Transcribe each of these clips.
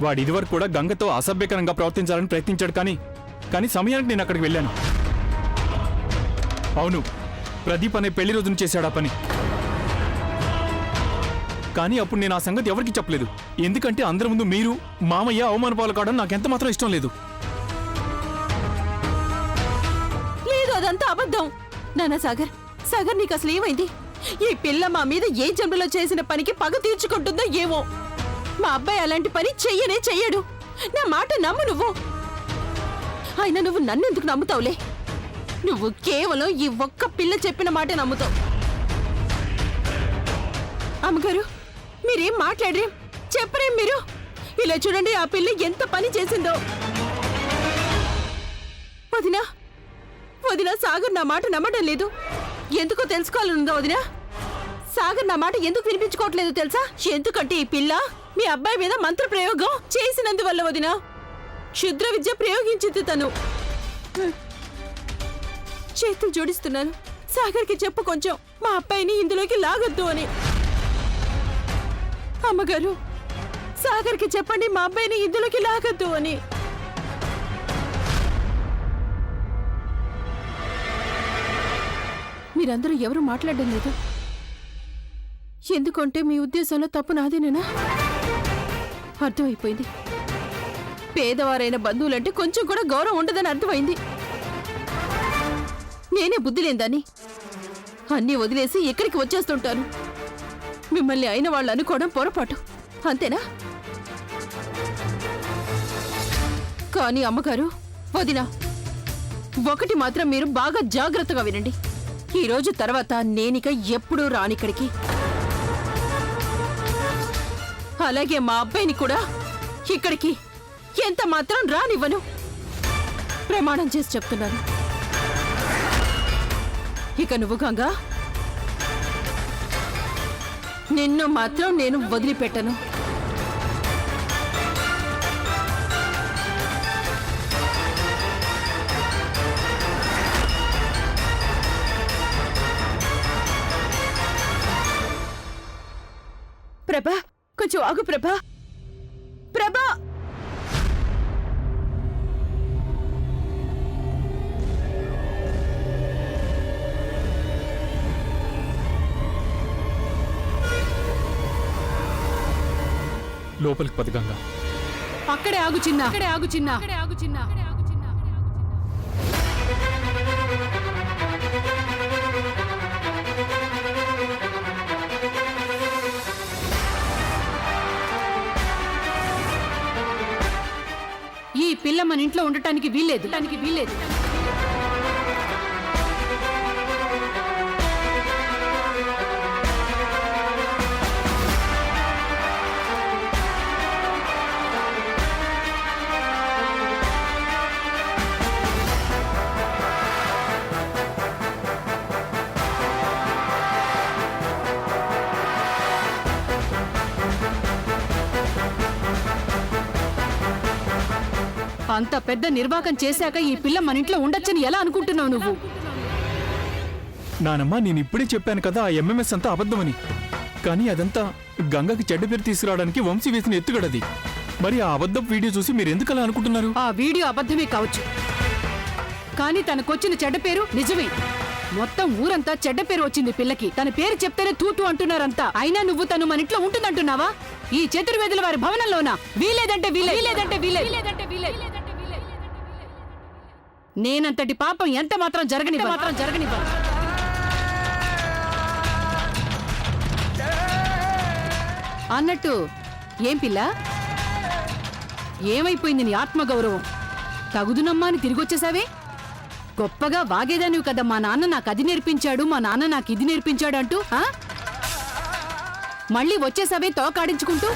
వాడు ఇదివరకు కూడా గంగతో అసభ్యకరంగా ప్రవర్తించాలని ప్రయత్నించాడు, కానీ సమయానికి నేను అక్కడికి వెళ్ళాను. అవును, ప్రదీప్ అనే పెళ్లి రోజున చేశాడు ఆ పని. కానీ అప్పుడు నేను ఆ సంగతి ఎవరికి చెప్పలేదు, ఎందుకంటే అందరి ముందు మీరు మామయ్య అవమాన పాలు కావడం నాకెంత మాత్రం ఇష్టం లేదు. లేదు, అదంతా అబద్ధం. నాన్న సాగర్, నీకు అసలు ఏమైంది? ఈ పిల్ల మా మీద ఏ జన్మలో చేసిన పనికి పగ తీర్చుకుంటుందో ఏమో. మా అబ్బాయి అలాంటి పని చెయ్యడు. నా మాట నమ్ము నువ్వు. అయినా నువ్వు నన్నెందుకు నమ్ముతావులే? నువ్వు కేవలం ఈ ఒక్క పిల్ల చెప్పిన మాట నమ్ముతావు. అమ్మగారు, మీరేం మాట్లాడరేం, చెప్పరేం మీరు? ఇలా చూడండి, ఆ పిల్ల ఎంత పని చేసిందో. వదినా, సాగర్ నా మాట నమ్మడం లేదు. ఎందుకో తెలుసుకోవాలనుందా వదినా? సాగర్ నా మాట ఎందుకు వినిపించుకోవట్లేదు తెలుసా? ఎందుకంటే ఈ పిల్ల మీ అబ్బాయి మీద మంత్ర ప్రయోగం చేసినందువల్ల వదినా. క్షుద్ర విద్య ప్రయోగించింది తను. చేతులు జోడిస్తున్నాను, సాగర్కి చెప్పు కొంచెం మా అబ్బాయిని ఇందులోకి లాగొద్దు అని. అమ్మగారు, సాగర్కి చెప్పండి మా అబ్బాయిని ఇందులోకి లాగొద్దు అని. మీరందరూ ఎవరు మాట్లాడడం లేదు. ఎందుకంటే మీ ఉద్దేశంలో తప్పు నాదేనా? అర్థమైపోయింది. పేదవారైన బంధువులంటే కొంచెం కూడా గౌరవం ఉండదని అర్థమైంది. నేనే బుద్ధి లేదని అన్నీ వదిలేసి ఇక్కడికి వచ్చేస్తుంటాను. మిమ్మల్ని అయిన వాళ్ళు అనుకోవడం పొరపాటు, అంతేనా? కానీ అమ్మగారు, వదినా, ఒకటి మాత్రం మీరు బాగా జాగ్రత్తగా వినండి. ఈ రోజు తర్వాత నేనిక ఎప్పుడూ రానిక్కడికి. అలాగే మా అబ్బాయిని కూడా ఇక్కడికి ఎంత మాత్రం రానివ్వను. ప్రమాణం చేసి చెప్తున్నాను. ఇక నువ్వు గంగా, నిన్ను మాత్రం నేను వదిలిపెట్టను. ప్రభా, కొంచెం ఆగు ప్రభా. ప్రభా, లోపలికి పద గంగా. అక్కడే ఆగు చిన్న. ఈ పిల్ల మన ఇంట్లో ఉండటానికి వీల్లేదు. అంత పెద్ద నిర్వాకం చేశాక ఈ పిల్ల మన ఇంట్లో ఉండొచ్చని ఎలా అనుకుంటున్నావు నువ్వు? నానమ్మ, నేను ఇప్పుడే చెప్పాను కదా ఆ ఎంఎంఎస్ అంతా అబద్ధమని. కానీ అదంతా గంగకి చెడ్డ పేరు తీసుకురావడానికి వంశీ వేసిన ఎత్తుగడది. మరి ఆ అబద్ధం వీడియో చూసి మీరు ఎందుకు అలా అనుకుంటున్నారు? ఆ వీడియో అబద్ధమే కావచ్చు, కానీ తనకొచ్చిన చెడ్డ పేరు నిజమే. మొత్తం ఊరంతా చెడ్డ పేరు వచ్చింది పిల్లకి. తన పేరు చెప్తేనే తూతూ అంటున్నారంతా. అయినా నువ్వు తను మన ఇంట్లో ఉంటుందంటున్నావా? ఈ చతుర్వేదుల వారి భవనంలోనా? వీలేదంటే వీలే. నేనంతటి పాపం ఎంత మాత్రం జరగనివ్వను. అన్నట్టు ఏం పిల్ల, ఏమైపోయింది నీ ఆత్మగౌరవం? తగుదునమ్మా అని తిరిగొచ్చేసావే. గొప్పగా వాగేదానివి కదా, మా నాన్న నాకు అది నేర్పించాడు, మా నాన్న నాకు ఇది నేర్పించాడు అంటూ. మళ్ళీ వచ్చేసావే తోకాడించుకుంటూ.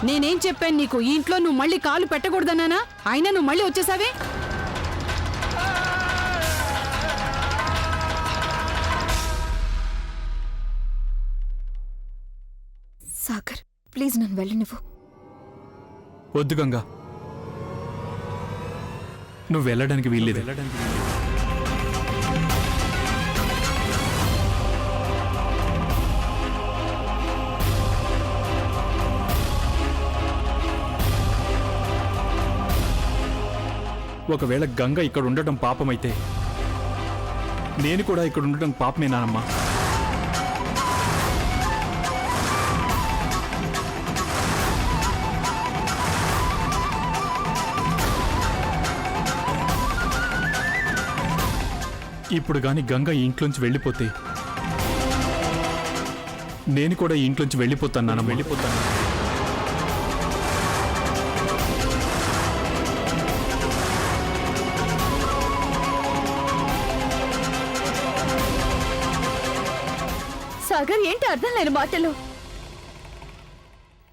నేనేం చెప్పాను నీకు? ఈ ఇంట్లో నువ్వు మళ్ళీ కాలు పెట్టకూడదన్నానా? అయినా నువ్వు మళ్ళీ వచ్చేసావే. సాగర్, ప్లీజ్ నన్ను వెళ్ళనివ్వు. వద్దు గంగా, నువ్వు వెళ్ళడానికి వీల్లేదు. ఒకవేళ గంగ ఇక్కడ ఉండటం పాపమైతే నేను కూడా ఇక్కడ ఉండటం పాపమే నానమ్మా. ఇప్పుడు గాని గంగ ఈ ఇంట్లోంచి వెళ్ళిపోతే నేను కూడా ఈ ఇంట్లోంచి వెళ్ళిపోతాను నాన్న, వెళ్ళిపోతాను. సాగర్ ఏంటి అర్థం లేని మాటలు?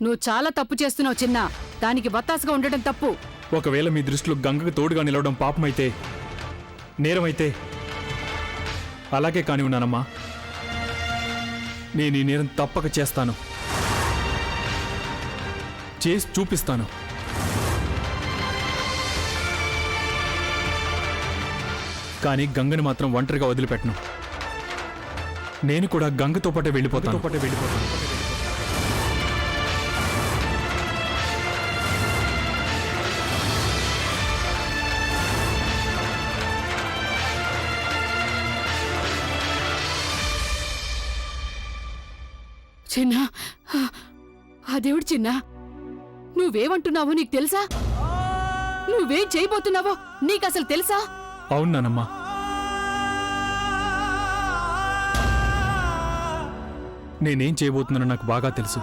నువ్వు చాలా తప్పు చేస్తున్నావు చిన్న. దానికి బత్తాసుగా ఉండటం తప్పు. ఒకవేళ మీ దృష్టిలో గంగకు తోడుగా నిలవడం పాపమైతే, నేరమైతే అలాగే కాని ఉన్నానమ్మా. నేను ఈ నేరం తప్పక చేస్తాను, చేసి చూపిస్తాను. కానీ గంగని మాత్రం ఒంటరిగా వదిలిపెట్టను. నేను కూడా గంగతో పాటే వెళ్ళిపోతాను. చిన్న, ఆ దేవుడు చిన్న, నువ్వేమంటున్నావో నీకు తెలుసా? నువ్వేం చేయబోతున్నావో నీకసలు తెలుసా? అవునానమ్మా. నేనేం చేయబోతున్నానో నాకు బాగా తెలుసు.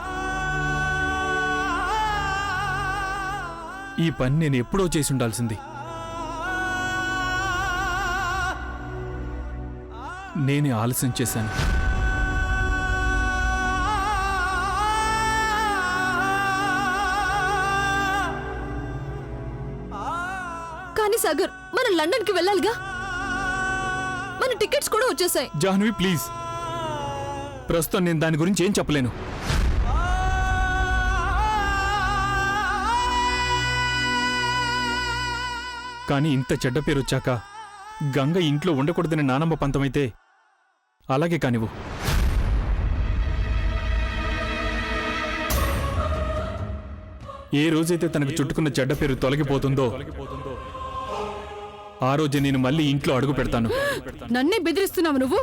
ఈ పని నేను ఎప్పుడో చేసి ఉండాల్సింది. నేనే ఆలస్యం చేశాను. కానీ సాగర్, మనం లండన్ కి వెళ్ళాలిగా. మన టికెట్స్ కూడా వచ్చేసాయి. జాహ్నవి ప్లీజ్, ప్రస్తుతం నేను దాని గురించి ఏం చెప్పలేను. కానీ ఇంత చెడ్డ పేరు వచ్చాక గంగ ఇంట్లో ఉండకూడదని నానమ్మ పంతమైతే అలాగే కానివ్వు. ఏ రోజైతే తనకు చుట్టుకున్న చెడ్డ పేరు తొలగిపోతుందో ఆ రోజే నేను మళ్ళీ ఇంట్లో అడుగు పెడతాను. నన్నే బెదిరిస్తున్నావు నువ్వు?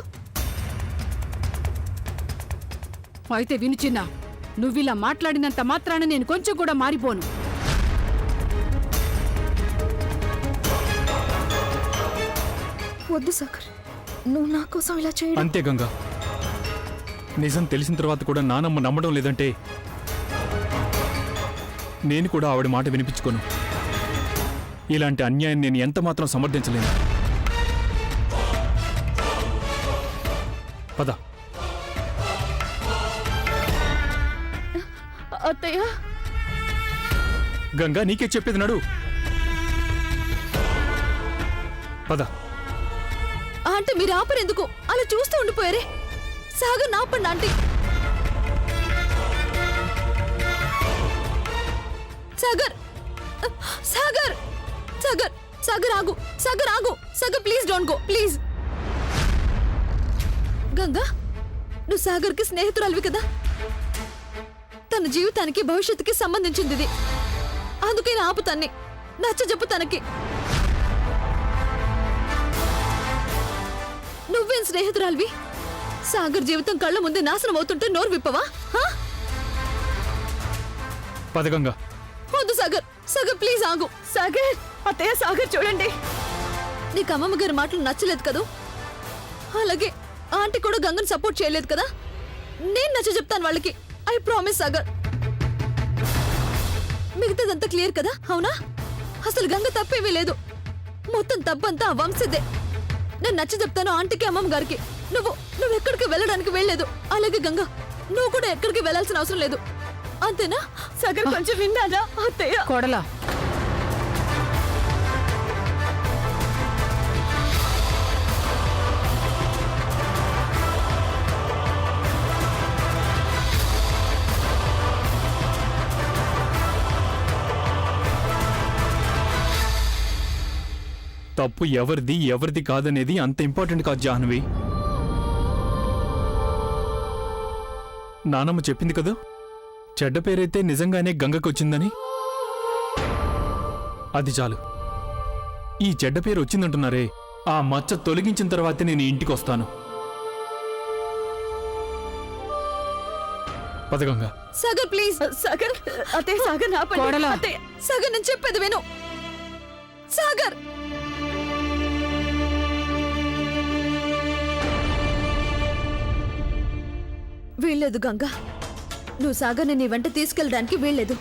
అయితే విను చిన్న, నువ్విలా మాట్లాడినంత మాత్రాన నేను కొంచెం కూడా మారిపోను. వద్దు సాగర్, నువ్వు నా కోసం ఇలా చేయడం. అంతే గంగా, నిజం తెలిసిన తర్వాత కూడా నానమ్మ నమ్మడం లేదంటే నేను కూడా ఆవిడ మాట వినిపించుకోను. ఇలాంటి అన్యాయం నేను ఎంత మాత్రం సమర్థించలేను. పద. అత్తయ్య, గంగా నీకే చెప్పేది, నడు. పద. అంటే మీరు ఆపరెందుకు అలా చూస్తూ ఉండిపోయారే? సాగర్ నాపండి ఆంటీ. సాగర్, సాగర్, సాగర్, సాగర్ ఆగు, సాగర్ ఆగు, Sagar please don't go, please. Ganga, నువ్వు సాగర్కి స్నేహితురాలివి కదా. తన జీవితానికి భవిష్యత్తుకి సంబంధించింది ఇది. అందుకే నేను ఆపుతాన్ని. నచ్చ చెప్పు తనకి. నువ్వేం స్నేహితురాలివి? సాగర్ జీవితం కళ్ళ ముందే నాశనం అవుతుంటే నోరు విప్పవా? పద గంగా. వద్దు సాగర్, సాగర్ ప్లీజ్ ఆగు. సాగర్, అత్తయ్య సాగర్ చూడండి. నీకు అమ్మమ్మ గారి మాటలు నచ్చలేదు కదా? అలాగే ఆంటీ కూడా గంగను సపోర్ట్ చేయలేదు కదా? నేను నచ్చ చెప్తాను వాళ్ళకి. I promise Sagar. మిగతాదంతా క్లియర్ కదా? అవునా? అసలు గంగ తప్పేమీ లేదు. మొత్తం తప్పంతా ఆ వంశదే. నేను నచ్చ చెప్తాను ఆంటీకి, అమ్మమ్మ గారికి. నువ్వు ఎక్కడికి వెళ్ళడానికి వెళ్ళలేదు. అలాగే గంగ, నువ్వు కూడా ఎక్కడికి వెళ్ళాల్సిన అవసరం లేదు. అంతేనా? సాగర్ కొంచెం విన్నానా అత్తయ్య? కోడలా, తప్పు ఎవరిది కాదనేది అంత ఇంపార్టెంట్ కాదు జాహ్నవి. నానమ్మ చెప్పింది కదా, చెడ్డ పేరైతే నిజంగానే గంగకొచ్చిందని. అది చాలు. ఈ చెడ్డ పేరు వచ్చిందంటున్నారే, ఆ మచ్చ తొలగించిన తర్వాతే నేను ఇంటికి వస్తాను. పద గంగా. సాగర్ ప్లీజ్. సాగర్ అతే సాగర్ నా పని. కోడలా. అత్తయ్య, సాగర్ నేను చెప్పేది విను. సాగర్ వీల్లేదు గంగా, నువ్వు సాగర్ని నీ వెంట తీసుకెళ్ళడానికి వీల్లేదు.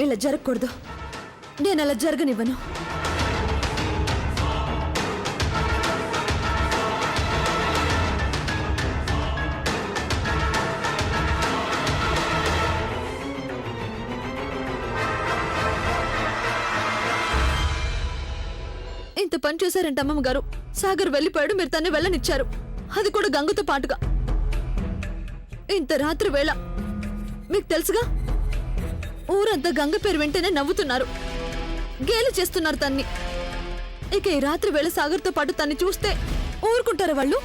ఇలా జరగకూడదు. నేను అలా జరగనివ్వను. ఇంత పని చేశారంట అమ్మమ్మ గారు. సాగర్ వెళ్ళిపోయాడు, మీరు తన్ని వెళ్ళనిచ్చారు, అది కూడా గంగతో పాటుగా. ఇంత రాత్రి వేళ మీకు తెలుసుగా, ఊరంతా గంగ పేరు వెంటనే నవ్వుతున్నారు, గేలి చేస్తున్నారు తన్ని. ఇక ఈ రాత్రి వేళ సాగర్తో పాటు తన్ని చూస్తే ఊరుకుంటారా వాళ్ళు?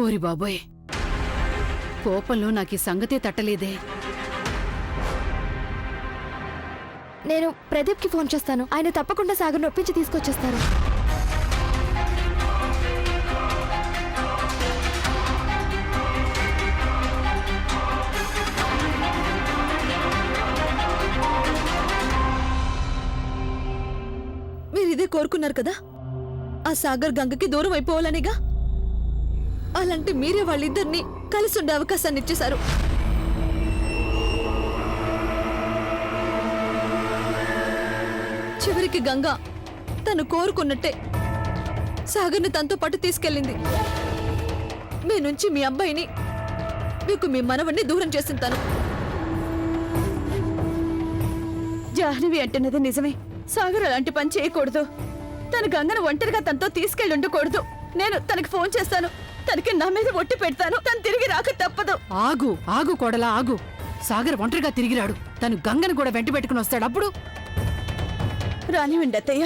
ఓరి బాబోయ్, కోపంలో నాకు ఈ సంగతే తట్టలేదే. నేను ప్రదీప్కి ఫోన్ చేస్తాను. ఆయన తప్పకుండా సాగర్ను ఒప్పించి తీసుకొచ్చేస్తారు. మీరు ఇదే కోరుకున్నారు కదా, ఆ సాగర్ గంగకి దూరం అయిపోవాలనిగా. అలాంటి మీరే వాళ్ళిద్దరినీ కలిసి ఉండే అవకాశాన్ని ఇచ్చేశారు. చివరికి గంగ తను కోరుకున్నట్టే సాగర్ని తనతో పాటు తీసుకెళ్ళింది. మీ నుంచి మీ అబ్బాయిని, మీకు మీ మనవణ్ణి దూరం చేసింది తను. జాహ్నవి అంటున్నది నిజమే. సాగర్ అలాంటి పని చేయకూడదు. తన గంగను ఒంటరిగా తనతో తీసుకెళ్ళి ఉండకూడదు. నేను తనకి ఫోన్ చేస్తాను, తనకి నా మీద ఒట్టి పెడతాను. తను తిరిగి రాక తప్పదు. ఆగు ఆగు కోడలా, ఆగు. సాగర్ ఒంటరిగా తిరిగిరాడు, తను గంగను కూడా వెంట పెట్టుకుని వస్తాడు. అప్పుడు రానివ్వండి అత్తయ్య,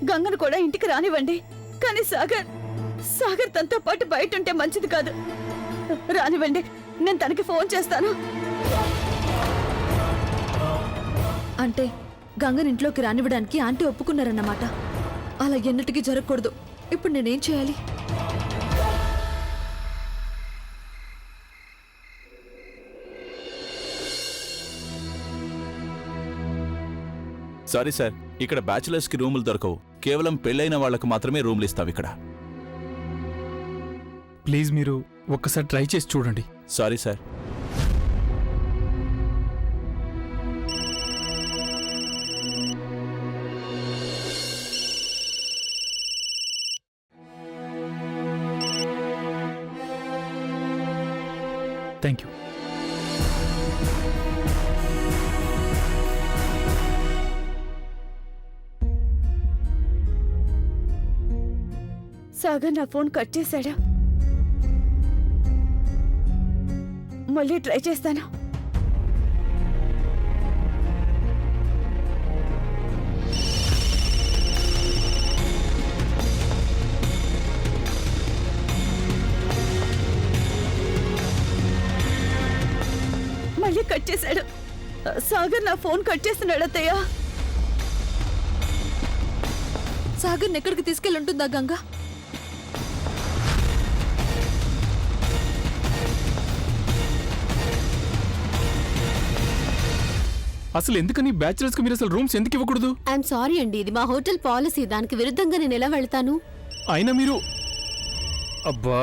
గంగను కూడా ఇంటికి రానివ్వండి. కానీ సాగర్ తనతో పాటు బయట ఉంటే మంచిది కాదు. రానివ్వండి, నేను తనకి ఫోన్ చేస్తాను. అంటే గంగని ఇంట్లోకి రానివ్వడానికి ఆంటీ ఒప్పుకున్నారన్నమాట. అలా ఎన్నటికీ జరగకూడదు. ఇప్పుడు నేనేం చేయాలి? సారీ సార్, ఇక్కడ బ్యాచులర్స్ కి రూములు దొరకవు. కేవలం పెళ్ళైన వాళ్లకు మాత్రమే రూములు ఇస్తాం ఇక్కడ. ప్లీజ్ మీరు ఒక్కసారి ట్రై చేసి చూడండి. Sorry sir. Thank you. Sagar నా ఫోన్ కట్ చేశాడా? మళ్ళీ ట్రై చేస్తాను. మళ్ళీ కట్ చేశాడు. సాగర్ నా ఫోన్ కట్ చేస్తున్నాడు అత్తయ్య. సాగర్ని ఎక్కడికి తీసుకెళ్ళి ఉంటుందా గంగ? అసలు ఎందుకని బ్యాచులర్స్ కి మీరు అసలు రూమ్స్ ఎందుకు ఇవ్వకూడదు? ఐఎమ్ సారీ అండి, ఇది మా హోటల్ పాలసీ. దానికి విరుద్ధంగా నేను ఎలా వెళ్తాను? అయినా మీరు అబ్బా,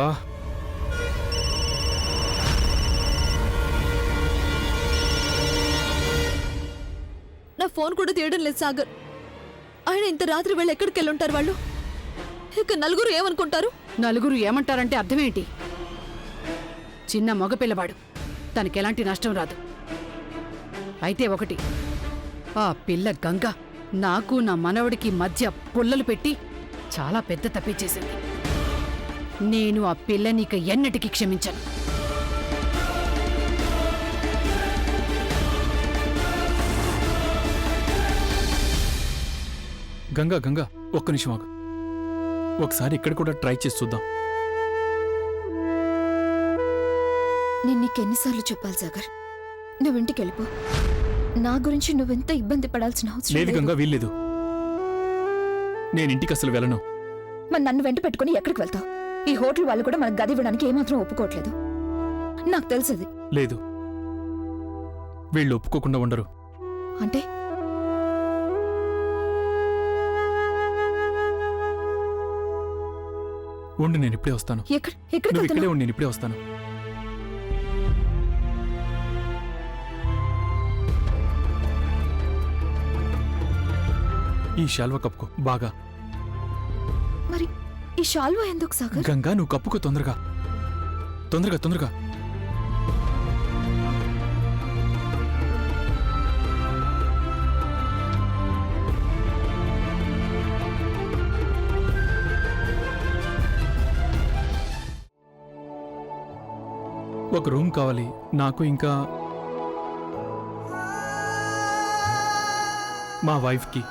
నా ఫోన్ కూడా తీయడం లేదు సాగర్. ఆయన ఇంత రాత్రి వేళ ఎక్కడికి వెళ్ళుంటారు వాళ్ళు? ఇక నలుగురు ఏమనుకుంటారు? నలుగురు ఏమంటారంటే అర్థమేంటి? చిన్న మగపిల్లవాడు, తనకెలాంటి నష్టం రాదు. అయితే ఒకటి, ఆ పిల్ల గంగ నాకు నా మనవడికి మధ్య పుల్లలు పెట్టి చాలా పెద్ద తప్పే చేసింది. నేను ఆ పిల్లని ఇక ఎన్నటికీ క్షమించను. గంగా గంగా ఒక్క నిమిషం ఆగు. ఒకసారి ఇక్కడ కూడా ట్రై చేసి చూద్దాం. నేను నీకెన్నిసార్లు చెప్పాలి సాగర్, నువ్వు ఇంటికి వెళ్ళిపో. నా గురించి నువ్వెంత ఇబ్బంది పడాల్సిన అవసరం లేదు లేదు. గంగా, వీల్లేదు. నేను ఇంటికి అసలు వెళ్ళను. మరి నన్ను వెంట పెట్టుకుని ఎక్కడికి వెళ్తావు? ఈ హోటల్ వాళ్ళు కూడా మనకు గది ఇవ్వడానికి ఏమాత్రం ఒప్పుకోవట్లేదు. నాకు తెలుసది. లేదు, వీళ్ళు ఒప్పుకోకుండా ఉండరు. అంటే ఉండి, నేను ఇప్పుడే వస్తాను. ఎక్కడికి నువ్వు ఇక్కడే వెళ్తున్నావు? ఉండి, నేను ఇప్పుడే వస్తాను. ఈ శాల్వా కప్పుకో బాగా. మరి ఈ షాల్వా ఎందుకు సాగర్? గంగా, నువ్వు కప్పుకో తొందరగా తొందరగా తొందరగా. ఒక రూమ్ కావాలి నాకు, ఇంకా మా వైఫ్కి.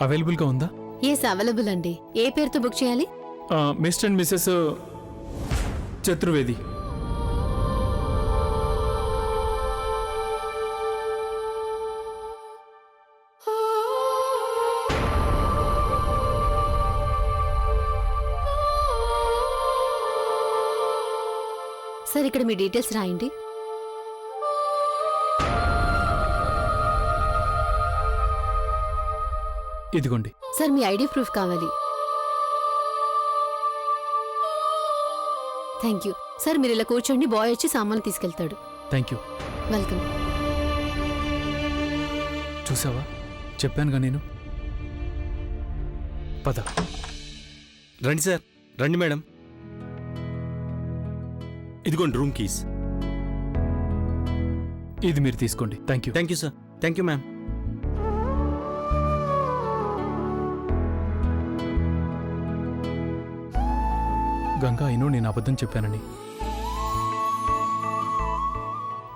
అవైలబుల్గా ఉందా? ఎస్ అవైలబుల్ అండి. ఏ పేరుతో బుక్ చేయాలి? Mister and missus Chaturvedi. Sir ఇక్కడ మీ డీటెయిల్స్ రాయండి. ఇదిగోండి. సార్ మీ ఐడి ప్రూఫ్ కావాలి. Thank you sir. మీరు ఇలా కూర్చోండి, బాయ్ వచ్చి సామాన్లు తీసుకెళ్తాడు. Thank you. వెల్కమ్. చూసావా, చెప్పానుగా నేను. పద. రండి సార్, రండి మేడం. ఇదిగోండి రూమ్ కీస్. ఇది మీరు తీసుకోండి. Thank you. Thank you sir. Thank you ma'am. Ganga, అయినో నేను అబద్ధం చెప్పానని.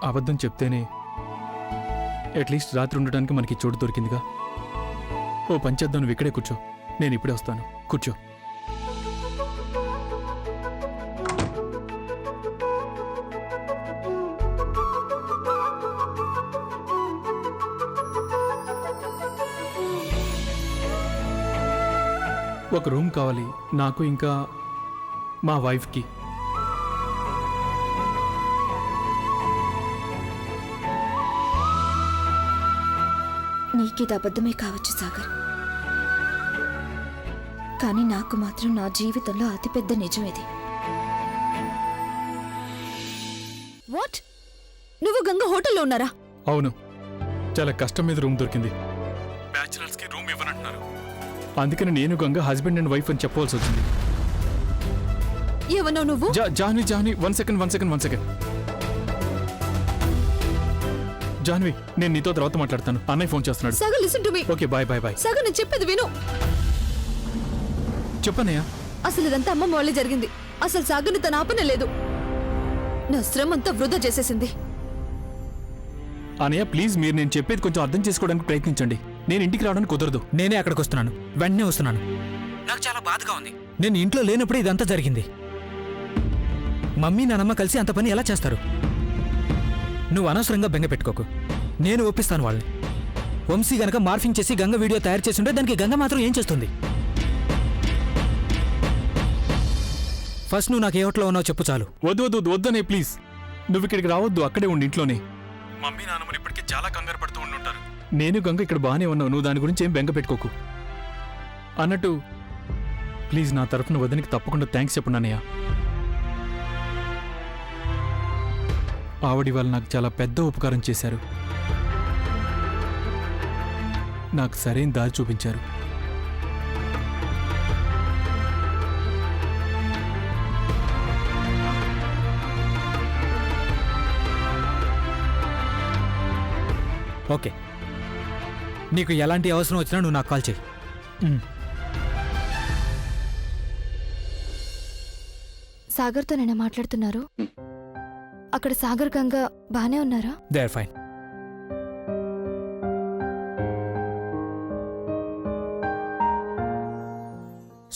అబద్ధం చెప్తేనే అట్లీస్ట్ రాత్రి ఉండడానికి మనకి చోటు దొరికిందిగా. ఓ పంచేద్దాం, నువ్వు ఇక్కడే కూర్చో, నేను ఇప్పుడే వస్తాను. కూర్చో. ఒక రూమ్ కావాలి నాకు, ఇంకా మా వైఫ్కి. నీకిది అబద్ధమే కావచ్చు సాగర్, కానీ నాకు మాత్రం నా జీవితంలో అతిపెద్ద నిజం ఇది. వాట్? నువ్వు గంగ హోటల్లో ఉన్నారా? అవును, చాలా కష్టం మీద రూమ్ దొరికింది. బ్యాచిలర్స్కి రూమ్ ఇవ్వనంటున్నారు. అందుకని నేను గంగ హస్బెండ్ అండ్ వైఫ్ అని చెప్పవలసి వచ్చింది. ఏమన్నావు నువ్వు? Jahnavi, Jahnavi, one second. జాహ్నవి, నేను నీతో తర్వాత మాట్లాడతాను. అన్నయ్య ఫోన్ చేస్తున్నాడు. Sagar listen to me. Okay, bye bye bye. Sagar నేను చెప్పేది విను. చెప్పనయ్యా. అసలు ఇదంతా అమ్మమ్మ వల్లే జరిగింది. అసలు సాగర్ని తన ఆపనే లేదు. నా శ్రమ అంతా వృధా చేసేసింది. అనయ్య ప్లీజ్, మీరు నేను చెప్పేది కొంచెం అర్థం చేసుకోవడానికి ప్రయత్నించండి. నేను ఇంటికి రావడానికి కుదరదు. నేనే అక్కడికి వస్తున్నాను, వెంటనే వస్తున్నాను. నాకు చాలా బాధగా ఉంది. నేను ఇంట్లో లేనప్పుడు ఇదంతా జరిగింది. మమ్మీ నానమ్మ కలిసి అంత పని ఎలా చేస్తారు? నువ్వు అనవసరంగా బెంగ పెట్టుకోకు, నేను ఒప్పిస్తాను వాళ్ళని. వంశీ గనక మార్ఫింగ్ చేసి గంగ వీడియో తయారు చేసి ఉంటే దానికి గంగ మాత్రం ఏం చేస్తుంది? ఫస్ట్ నువ్వు నాకు ఏ హోటల్లో ఉన్నావు చెప్పు చాలు. వద్దనే ప్లీజ్. నువ్వు ఇక్కడికి రావద్దు, అక్కడే ఉండి ఇంట్లోనే. మమ్మీ నాన్నమ్మని ఇప్పటికే చాలా కంగారు పడుతూ ఉండుంటారు. నేను గంగ ఇక్కడ బాగానే ఉన్నావు, నువ్వు దాని గురించి ఏం బెంగ పెట్టుకోకు. అన్నట్టు ప్లీజ్ నా తరఫున వదినికి తప్పకుండా థ్యాంక్స్ చెప్పండి అన్నయ్య. ఆవిడ వాళ్ళు నాకు చాలా పెద్ద ఉపకారం చేశారు. నాకు సరైన దారి చూపించారు. ఓకే, నీకు ఎలాంటి అవసరం వచ్చినా నువ్వు నాకు కాల్ చేయి. సాగర్తో నేను మాట్లాడుతున్నారు. అక్కడ సాగర్ గంగ బానే ఉన్నారా? They are fine.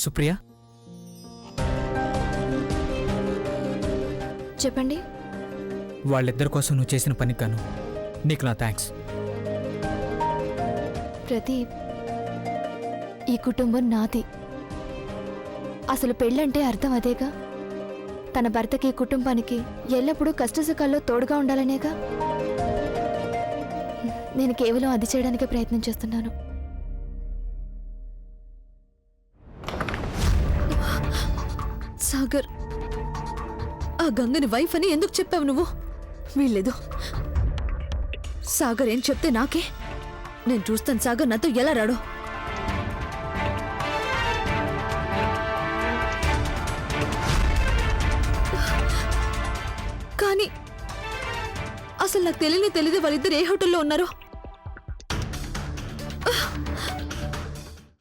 సుప్రియ, చెప్పండి. వాళ్ళిద్దరి కోసం నువ్వు చేసిన పనికి గాను నీకు నా థ్యాంక్స్. ప్రదీప్, ఈ కుటుంబం నాది. అసలు పెళ్ళంటే అర్థం అదేగా. తన భర్తకి కుటుంబానికి ఎల్లప్పుడూ కష్టసుఖాల్లో తోడుగా ఉండాలనేగా. నేను కేవలం అది చేయడానికే ప్రయత్నం చేస్తున్నాను. సాగర్, ఆ గంగని వైఫ్ అని ఎందుకు చెప్పావు నువ్వు? వీల్లేదు. సాగర్ ఏం చెప్తే నాకే. నేను చూస్తాను సాగర్ నాతో ఎలా రాడో. కానీ అసలు నాకు తెలియదే వాళ్ళిద్దరు ఏ హోటల్లో ఉన్నారో.